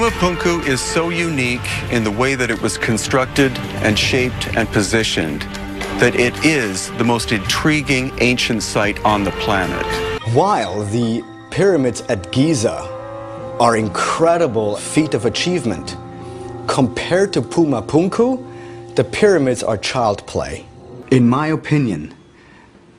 Puma Punku is so unique in the way that it was constructed and shaped and positioned that it is the most intriguing ancient site on the planet. While the pyramids at Giza are incredible feat of achievement, compared to Puma Punku, the pyramids are child play. In my opinion,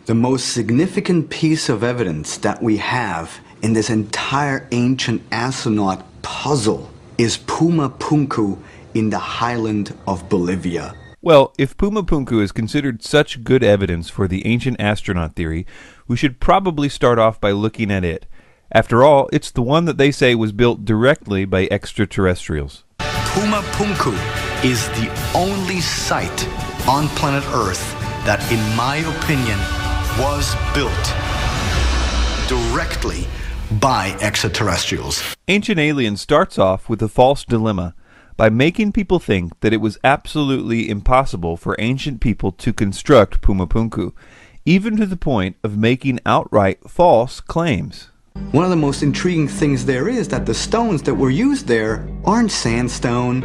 the most significant piece of evidence that we have in this entire ancient astronaut puzzle is Puma Punku in the highland of Bolivia. Well, if Puma Punku is considered such good evidence for the ancient astronaut theory, we should probably start off by looking at it. After all, it's the one that they say was built directly by extraterrestrials. Puma Punku is the only site on planet Earth that, in my opinion, was built directly by extraterrestrials. Ancient Alien starts off with a false dilemma by making people think that it was absolutely impossible for ancient people to construct Puma Punku, even to the point of making outright false claims. One of the most intriguing things there is that the stones that were used there aren't sandstone,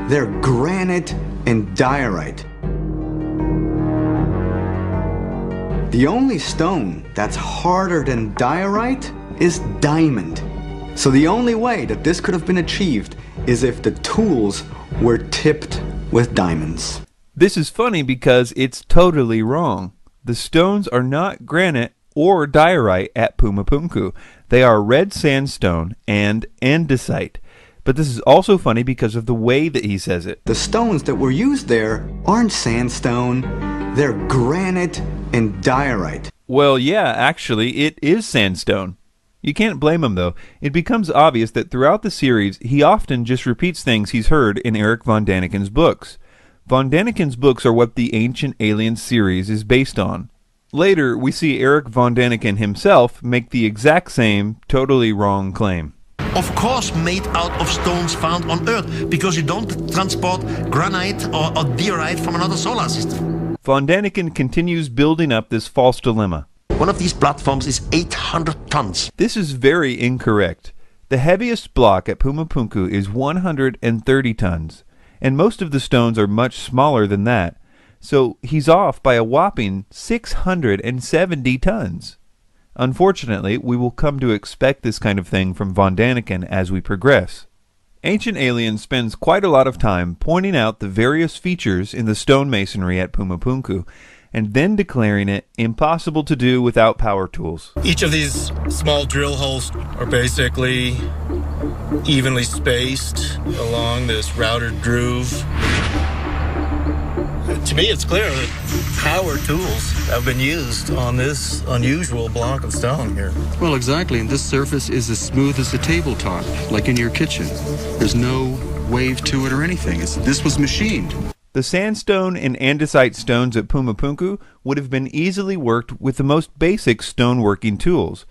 they're granite and diorite. The only stone that's harder than diorite is diamond. So the only way that this could have been achieved is if the tools were tipped with diamonds. This is funny because it's totally wrong. The stones are not granite or diorite at Puma Punku. They are red sandstone and andesite. But this is also funny because of the way that he says it. The stones that were used there aren't sandstone, they're granite and diorite. Well, yeah, actually, it is sandstone. You can't blame him, though. It becomes obvious that throughout the series, he often just repeats things he's heard in Eric von Daniken's books. Von Daniken's books are what the Ancient Aliens series is based on. Later, we see Eric von Daniken himself make the exact same, totally wrong claim. Of course made out of stones found on Earth, because you don't transport granite or diorite from another solar system. Von Daniken continues building up this false dilemma. One of these platforms is 800 tons. This is very incorrect. The heaviest block at Puma Punku is 130 tons, and most of the stones are much smaller than that, so he's off by a whopping 670 tons. Unfortunately, we will come to expect this kind of thing from von Daniken as we progress. Ancient Alien spends quite a lot of time pointing out the various features in the stonemasonry at Puma Punku, and then declaring it impossible to do without power tools. Each of these small drill holes are basically evenly spaced along this routed groove. To me, it's clear that power tools have been used on this unusual block of stone here. Well, exactly, and this surface is as smooth as a tabletop, like in your kitchen. There's no wave to it or anything. This was machined. The sandstone and andesite stones at Puma Punku would have been easily worked with the most basic stoneworking tools.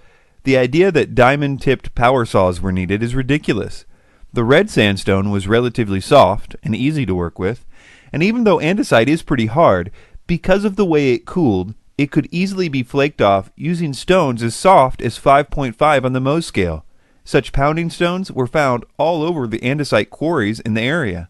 The idea that diamond-tipped power saws were needed is ridiculous. The red sandstone was relatively soft and easy to work with, and even though andesite is pretty hard, because of the way it cooled, it could easily be flaked off using stones as soft as 5.5 on the Mohs scale. Such pounding stones were found all over the andesite quarries in the area.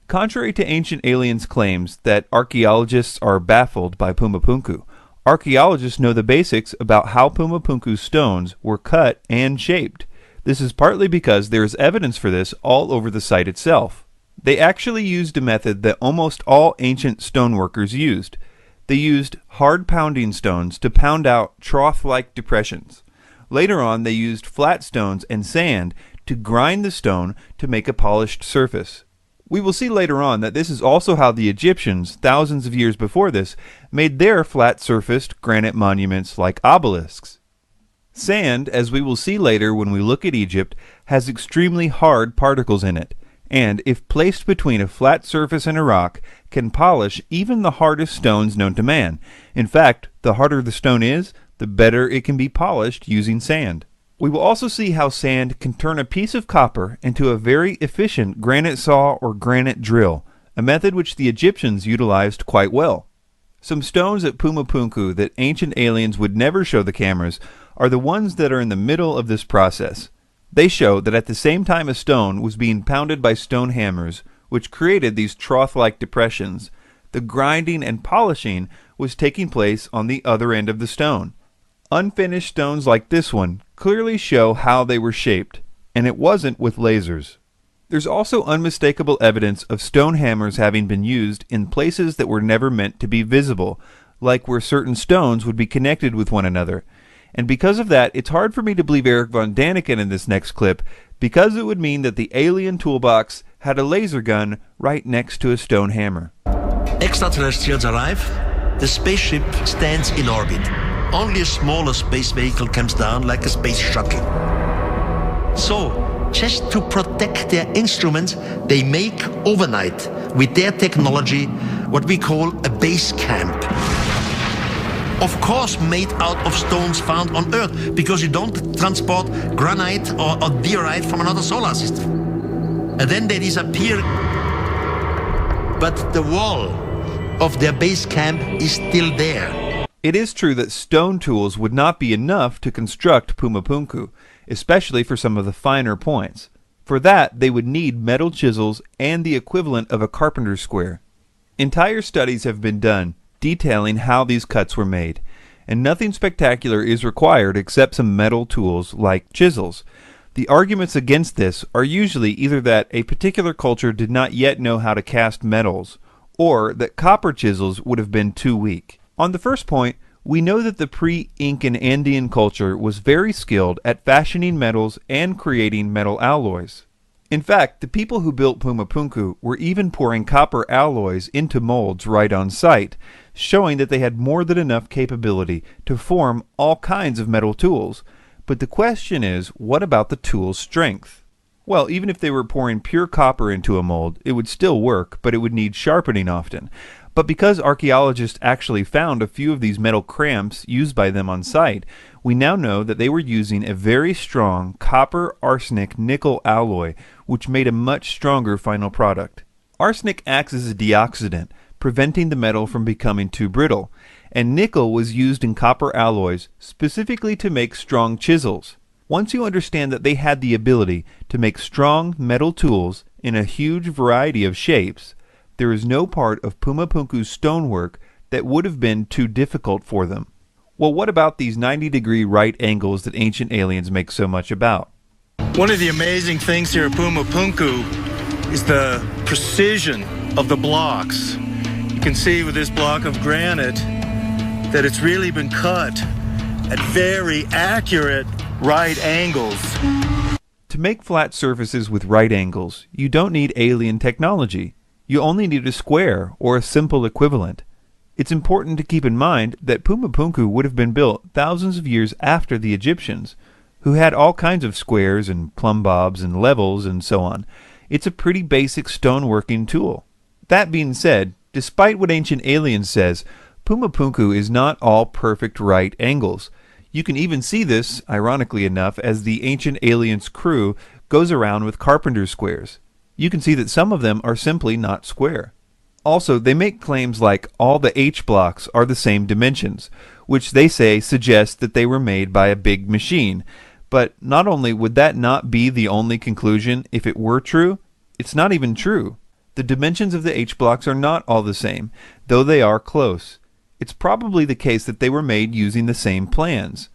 Contrary to Ancient Aliens' claims that archaeologists are baffled by Puma Punku, archaeologists know the basics about how Puma Punku's stones were cut and shaped. This is partly because there is evidence for this all over the site itself. They actually used a method that almost all ancient stoneworkers used. They used hard pounding stones to pound out trough-like depressions. Later on, they used flat stones and sand to grind the stone to make a polished surface. We will see later on that this is also how the Egyptians, thousands of years before this, made their flat-surfaced granite monuments like obelisks. Sand, as we will see later when we look at Egypt, has extremely hard particles in it, and if placed between a flat surface and a rock, can polish even the hardest stones known to man. In fact, the harder the stone is, the better it can be polished using sand. We will also see how sand can turn a piece of copper into a very efficient granite saw or granite drill, a method which the Egyptians utilized quite well. Some stones at Puma Punku that Ancient Aliens would never show the cameras are the ones that are in the middle of this process. They show that at the same time a stone was being pounded by stone hammers, which created these trough-like depressions, the grinding and polishing was taking place on the other end of the stone. Unfinished stones like this one clearly show how they were shaped, and it wasn't with lasers. There's also unmistakable evidence of stone hammers having been used in places that were never meant to be visible, like where certain stones would be connected with one another. And because of that, it's hard for me to believe Eric von Daniken in this next clip, because it would mean that the alien toolbox had a laser gun right next to a stone hammer. Extraterrestrials arrive, the spaceship stands in orbit. Only a smaller space vehicle comes down like a space shuttle. So, just to protect their instruments, they make overnight, with their technology, what we call a base camp. Of course made out of stones found on Earth, because you don't transport granite or diorite from another solar system. And then they disappear. But the wall of their base camp is still there. It is true that stone tools would not be enough to construct Puma Punku, especially for some of the finer points. For that, they would need metal chisels and the equivalent of a carpenter's square. Entire studies have been done detailing how these cuts were made, and nothing spectacular is required except some metal tools like chisels. The arguments against this are usually either that a particular culture did not yet know how to cast metals, or that copper chisels would have been too weak. On the first point, we know that the pre-Incan Andean culture was very skilled at fashioning metals and creating metal alloys. In fact, the people who built Puma Punku were even pouring copper alloys into molds right on site, showing that they had more than enough capability to form all kinds of metal tools. But the question is, what about the tool's strength? Well, even if they were pouring pure copper into a mold, it would still work, but it would need sharpening often. But because archaeologists actually found a few of these metal cramps used by them on site, we now know that they were using a very strong copper arsenic nickel alloy, which made a much stronger final product. Arsenic acts as a deoxidant, preventing the metal from becoming too brittle, and nickel was used in copper alloys specifically to make strong chisels. Once you understand that they had the ability to make strong metal tools in a huge variety of shapes, there is no part of Puma Punku's stonework that would have been too difficult for them. Well, what about these 90-degree right angles that ancient aliens make so much about? One of the amazing things here at Puma Punku is the precision of the blocks. You can see with this block of granite that it's really been cut at very accurate right angles. To make flat surfaces with right angles, you don't need alien technology. You only need a square or a simple equivalent. It's important to keep in mind that Puma Punku would have been built thousands of years after the Egyptians, who had all kinds of squares and plumb bobs and levels and so on. It's a pretty basic stoneworking tool. That being said, despite what Ancient Aliens says, Puma Punku is not all perfect right angles. You can even see this, ironically enough, as the Ancient Aliens crew goes around with carpenter's squares. You can see that some of them are simply not square. Also, they make claims like all the H blocks are the same dimensions, which they say suggests that they were made by a big machine. But not only would that not be the only conclusion if it were true, it's not even true. The dimensions of the H blocks are not all the same, though they are close. It's probably the case that they were made using the same plans.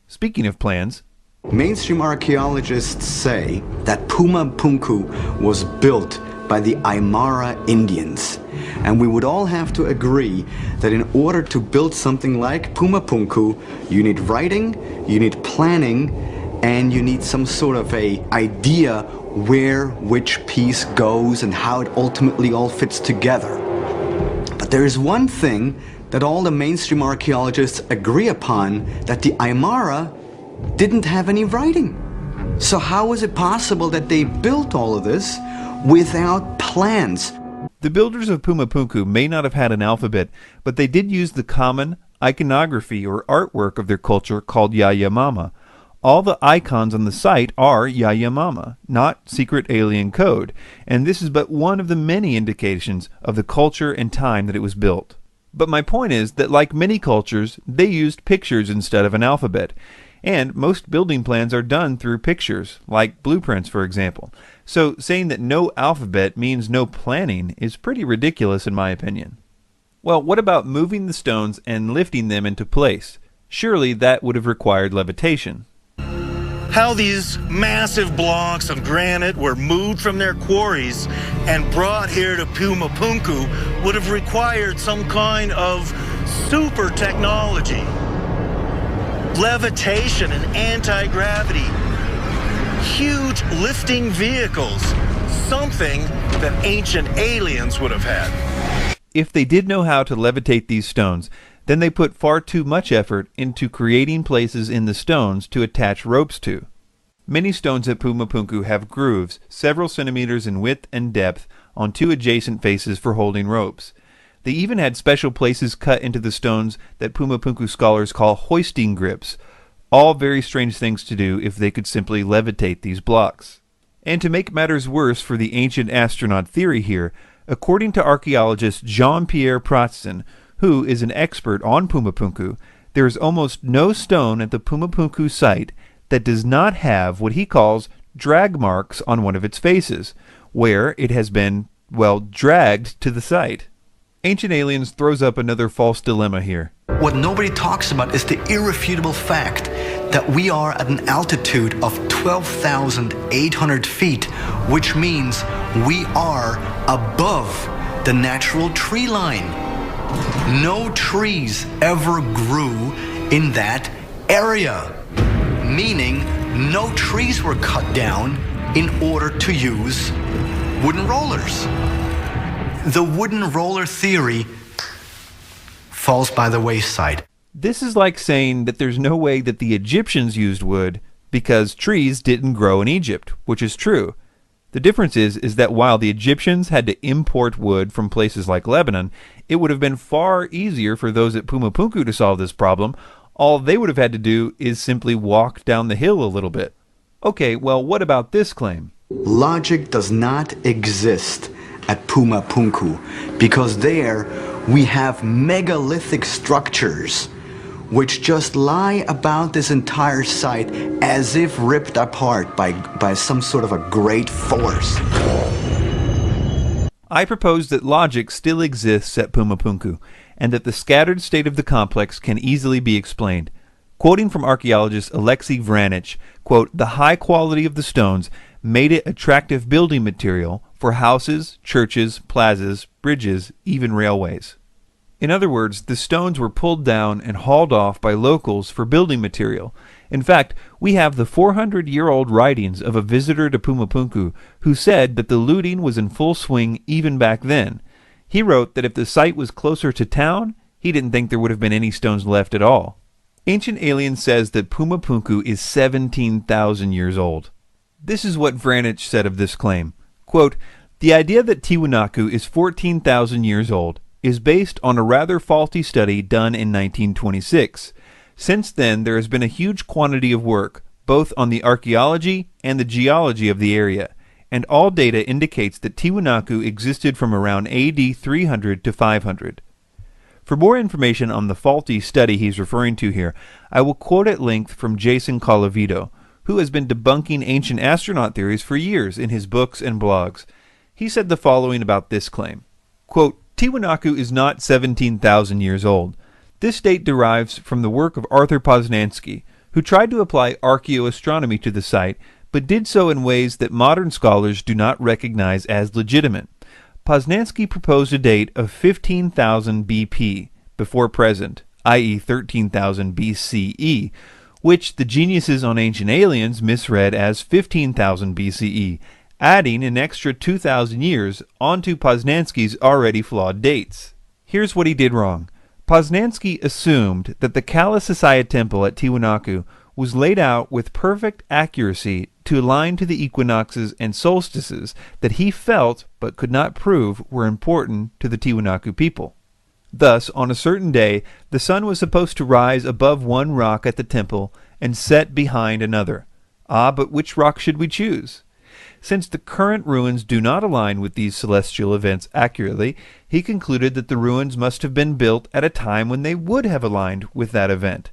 Speaking of plans, mainstream archaeologists say that Puma Punku was built by the Aymara Indians. And we would all have to agree that in order to build something like Puma Punku, you need writing, you need planning, and you need some sort of a idea where which piece goes and how it ultimately all fits together. But there is one thing that all the mainstream archaeologists agree upon, that the Aymara didn't have any writing. So how is it possible that they built all of this without plans? The builders of Puma Punku may not have had an alphabet, but they did use the common iconography or artwork of their culture called Yanomama. All the icons on the site are Yanomama, not secret alien code, and this is but one of the many indications of the culture and time that it was built. But my point is that like many cultures, they used pictures instead of an alphabet, And most building plans are done through pictures, like blueprints, for example. So saying that no alphabet means no planning is pretty ridiculous in my opinion. Well, what about moving the stones and lifting them into place? Surely that would have required levitation. How these massive blocks of granite were moved from their quarries and brought here to Puma Punku would have required some kind of super technology. Levitation and anti-gravity. Huge lifting vehicles. Something that ancient aliens would have had. If they did know how to levitate these stones, then they put far too much effort into creating places in the stones to attach ropes to. Many stones at Puma Punku have grooves several centimeters in width and depth on two adjacent faces for holding ropes. They even had special places cut into the stones that Puma Punku scholars call hoisting grips, all very strange things to do if they could simply levitate these blocks. And to make matters worse for the ancient astronaut theory here, according to archaeologist Jean-Pierre Pratzen, who is an expert on Puma Punku, there is almost no stone at the Puma Punku site that does not have what he calls drag marks on one of its faces, where it has been, well, dragged to the site. Ancient Aliens throws up another false dilemma here. What nobody talks about is the irrefutable fact that we are at an altitude of 12,800 feet, which means we are above the natural tree line. No trees ever grew in that area, meaning no trees were cut down in order to use wooden rollers. The wooden roller theory falls by the wayside. This is like saying that there's no way that the Egyptians used wood because trees didn't grow in Egypt, which is true. The difference is that while the Egyptians had to import wood from places like Lebanon, it would have been far easier for those at Puma Punku to solve this problem. All they would have had to do is simply walk down the hill a little bit. Okay, well, what about this claim? Logic does not exist at Puma Punku because there we have megalithic structures which just lie about this entire site as if ripped apart by some sort of a great force. I propose that logic still exists at Puma Punku, and that the scattered state of the complex can easily be explained. Quoting from archaeologist Alexei Vranich, quote, "The high quality of the stones made it attractive building material for houses, churches, plazas, bridges, even railways." In other words, the stones were pulled down and hauled off by locals for building material. In fact, we have the 400-year-old writings of a visitor to Puma Punku who said that the looting was in full swing even back then. He wrote that if the site was closer to town, he didn't think there would have been any stones left at all. Ancient Alien says that Puma Punku is 17,000 years old. This is what Vranich said of this claim. Quote, "The idea that Tiwanaku is 14,000 years old is based on a rather faulty study done in 1926. Since then, there has been a huge quantity of work, both on the archaeology and the geology of the area, and all data indicates that Tiwanaku existed from around AD 300 to 500. For more information on the faulty study he's referring to here, I will quote at length from Jason Colavito, who has been debunking ancient astronaut theories for years in his books and blogs. He said the following about this claim. Quote, "Tiwanaku is not 17,000 years old. This date derives from the work of Arthur Poznański, who tried to apply archaeoastronomy to the site, but did so in ways that modern scholars do not recognize as legitimate. Poznański proposed a date of 15,000 BP, before present, i.e. 13,000 BCE, which the geniuses on Ancient Aliens misread as 15,000 BCE, adding an extra 2,000 years onto Poznański's already flawed dates. Here's what he did wrong. Poznański assumed that the Kala Sasaya temple at Tiwanaku was laid out with perfect accuracy to align to the equinoxes and solstices that he felt but could not prove were important to the Tiwanaku people. Thus, on a certain day, the sun was supposed to rise above one rock at the temple and set behind another. Ah, but which rock should we choose? Since the current ruins do not align with these celestial events accurately, he concluded that the ruins must have been built at a time when they would have aligned with that event.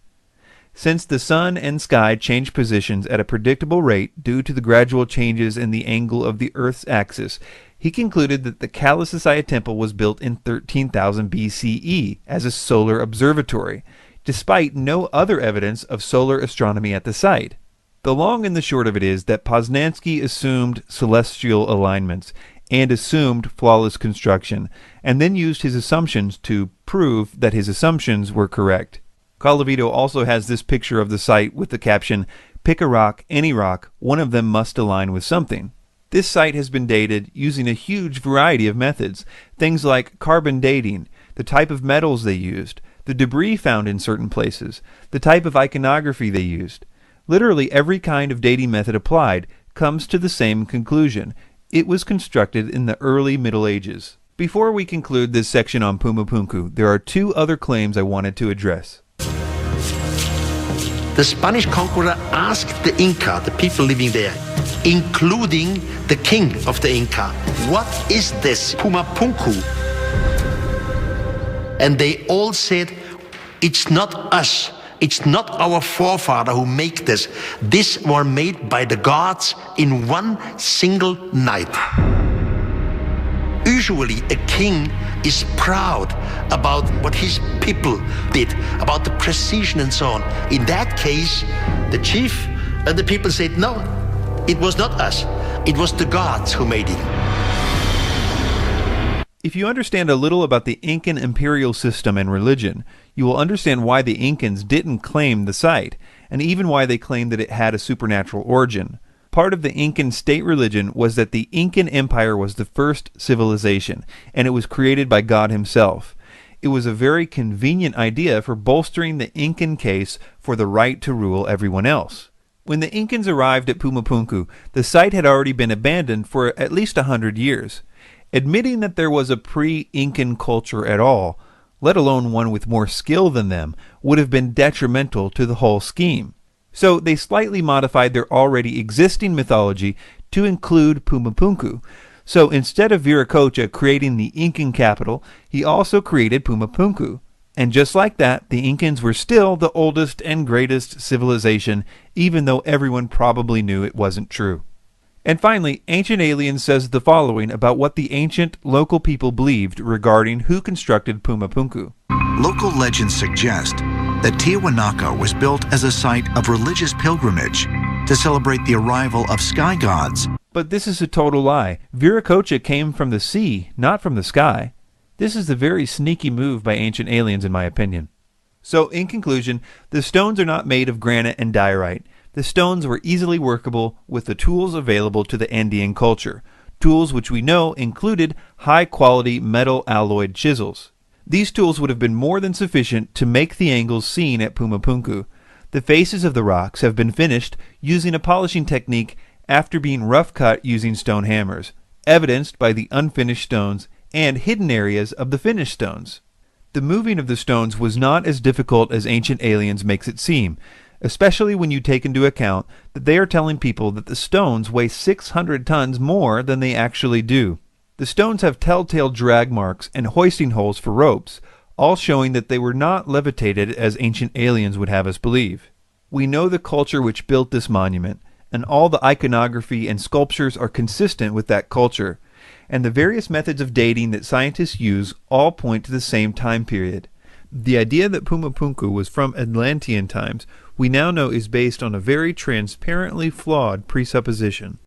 Since the sun and sky change positions at a predictable rate due to the gradual changes in the angle of the Earth's axis, he concluded that the Kalasasaya temple was built in 13,000 BCE as a solar observatory, despite no other evidence of solar astronomy at the site. The long and the short of it is that Poznański assumed celestial alignments and assumed flawless construction, and then used his assumptions to prove that his assumptions were correct. Colavito also has this picture of the site with the caption, "Pick a rock, any rock, one of them must align with something." This site has been dated using a huge variety of methods, things like carbon dating, the type of metals they used, the debris found in certain places, the type of iconography they used. Literally every kind of dating method applied comes to the same conclusion. It was constructed in the early Middle Ages. Before we conclude this section on Puma Punku, there are two other claims I wanted to address. The Spanish conqueror asked the Inca, the people living there, including the king of the Inca, what is this Puma Punku? And they all said, it's not us. It's not our forefather who make this. This were made by the gods in one single night. Usually a king is proud about what his people did, about the precision and so on. In that case, the chief and the people said, no, it was not us. It was the gods who made it. If you understand a little about the Incan imperial system and religion, you will understand why the Incans didn't claim the site, and even why they claimed that it had a supernatural origin. Part of the Incan state religion was that the Incan Empire was the first civilization, and it was created by God himself. It was a very convenient idea for bolstering the Incan case for the right to rule everyone else. When the Incans arrived at Puma Punku, the site had already been abandoned for at least 100 years. Admitting that there was a pre-Incan culture at all, let alone one with more skill than them, would have been detrimental to the whole scheme. So they slightly modified their already existing mythology to include Puma Punku. So instead of Viracocha creating the Incan capital, he also created Puma Punku. And just like that, the Incans were still the oldest and greatest civilization, even though everyone probably knew it wasn't true. And finally, Ancient Aliens says the following about what the ancient local people believed regarding who constructed Puma Punku. Local legends suggest that Tiahuanaco was built as a site of religious pilgrimage to celebrate the arrival of sky gods. But this is a total lie. Viracocha came from the sea, not from the sky. This is a very sneaky move by Ancient Aliens, in my opinion. So, in conclusion, the stones are not made of granite and diorite. The stones were easily workable with the tools available to the Andean culture, tools which we know included high-quality metal alloyed chisels. These tools would have been more than sufficient to make the angles seen at Puma Punku. The faces of the rocks have been finished using a polishing technique after being rough-cut using stone hammers, evidenced by the unfinished stones and hidden areas of the finished stones. The moving of the stones was not as difficult as Ancient Aliens makes it seem, especially when you take into account that they are telling people that the stones weigh 600 tons more than they actually do. The stones have telltale drag marks and hoisting holes for ropes, all showing that they were not levitated as Ancient Aliens would have us believe. We know the culture which built this monument, and all the iconography and sculptures are consistent with that culture, and the various methods of dating that scientists use all point to the same time period. The idea that Puma Punku was from Atlantean times we now know is based on a very transparently flawed presupposition.